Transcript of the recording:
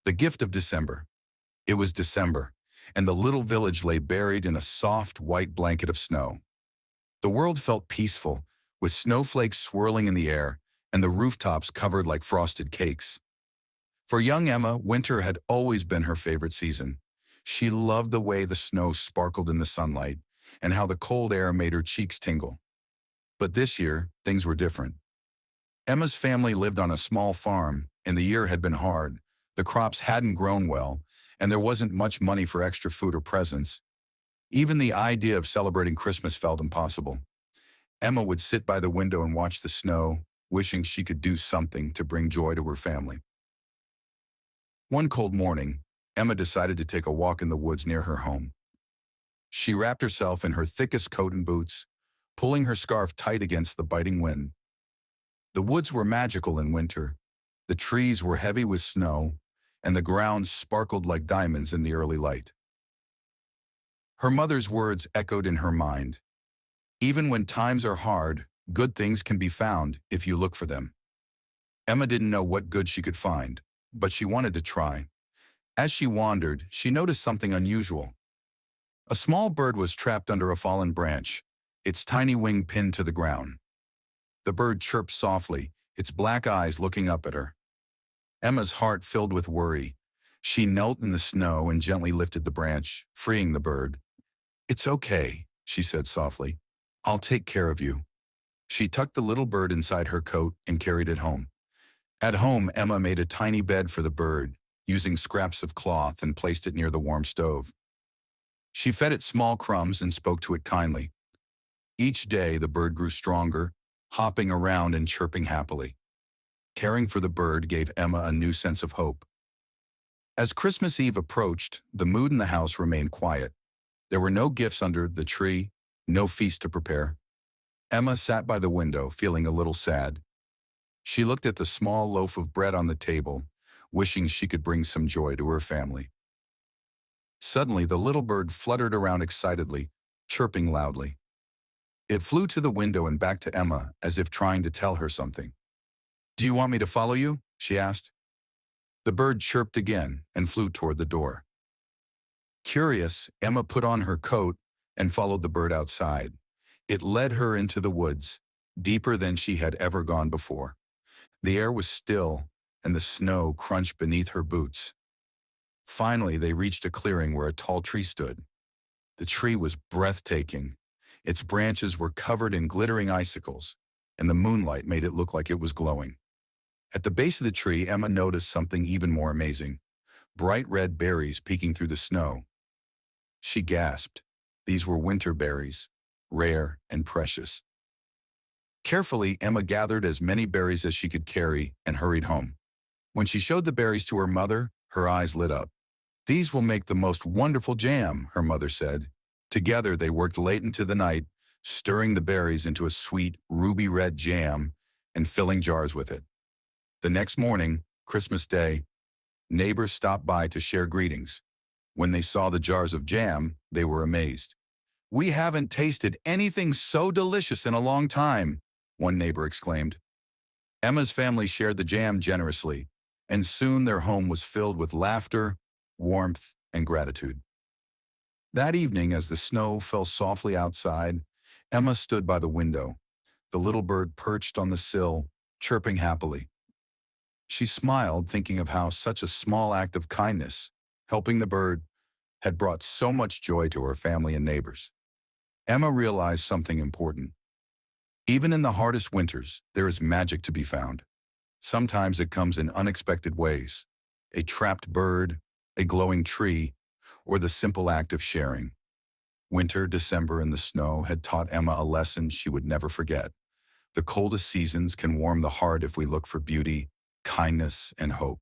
The gift of December. It was December, and the little village lay buried in a soft, white blanket of snow. The world felt peaceful, with snowflakes swirling in the air and the rooftops covered like frosted cakes. For young Emma, winter had always been her favorite season. She loved the way the snow sparkled in the sunlight and how the cold air made her cheeks tingle. But this year, things were different. Emma's family lived on a small farm, and the year had been hard. The crops hadn't grown well, and there wasn't much money for extra food or presents. Even the idea of celebrating Christmas felt impossible. Emma would sit by the window and watch the snow, wishing she could do something to bring joy to her family. One cold morning, Emma decided to take a walk in the woods near her home. She wrapped herself in her thickest coat and boots, pulling her scarf tight against the biting wind. The woods were magical in winter. The trees were heavy with snow, and the ground sparkled like diamonds in the early light. Her mother's words echoed in her mind. Even when times are hard, good things can be found if you look for them. Emma didn't know what good she could find, but she wanted to try. As she wandered, she noticed something unusual. A small bird was trapped under a fallen branch, its tiny wing pinned to the ground. The bird chirped softly, its black eyes looking up at her. Emma's heart filled with worry. She knelt in the snow and gently lifted the branch, freeing the bird. "It's okay," she said softly. "I'll take care of you." She tucked the little bird inside her coat and carried it home. At home, Emma made a tiny bed for the bird, using scraps of cloth, and placed it near the warm stove. She fed it small crumbs and spoke to it kindly. Each day, the bird grew stronger, hopping around and chirping happily. Caring for the bird gave Emma a new sense of hope. As Christmas Eve approached, the mood in the house remained quiet. There were no gifts under the tree, no feast to prepare. Emma sat by the window, feeling a little sad. She looked at the small loaf of bread on the table, wishing she could bring some joy to her family. Suddenly, the little bird fluttered around excitedly, chirping loudly. It flew to the window and back to Emma, as if trying to tell her something. "Do you want me to follow you?" she asked. The bird chirped again and flew toward the door. Curious, Emma put on her coat and followed the bird outside. It led her into the woods, deeper than she had ever gone before. The air was still, and the snow crunched beneath her boots. Finally, they reached a clearing where a tall tree stood. The tree was breathtaking. Its branches were covered in glittering icicles, and the moonlight made it look like it was glowing. At the base of the tree, Emma noticed something even more amazing: bright red berries peeking through the snow. She gasped. These were winter berries, rare and precious. Carefully, Emma gathered as many berries as she could carry and hurried home. When she showed the berries to her mother, her eyes lit up. "These will make the most wonderful jam," her mother said. Together, they worked late into the night, stirring the berries into a sweet, ruby-red jam and filling jars with it. The next morning, Christmas Day, neighbors stopped by to share greetings. When they saw the jars of jam, they were amazed. "We haven't tasted anything so delicious in a long time," one neighbor exclaimed. Emma's family shared the jam generously, and soon their home was filled with laughter, warmth, and gratitude. That evening, as the snow fell softly outside, Emma stood by the window. The little bird perched on the sill, chirping happily. She smiled, thinking of how such a small act of kindness, helping the bird, had brought so much joy to her family and neighbors. Emma realized something important. Even in the hardest winters, there is magic to be found. Sometimes it comes in unexpected ways: a trapped bird, a glowing tree, or the simple act of sharing. Winter, December, and the snow had taught Emma a lesson she would never forget. The coldest seasons can warm the heart if we look for beauty, kindness, and hope.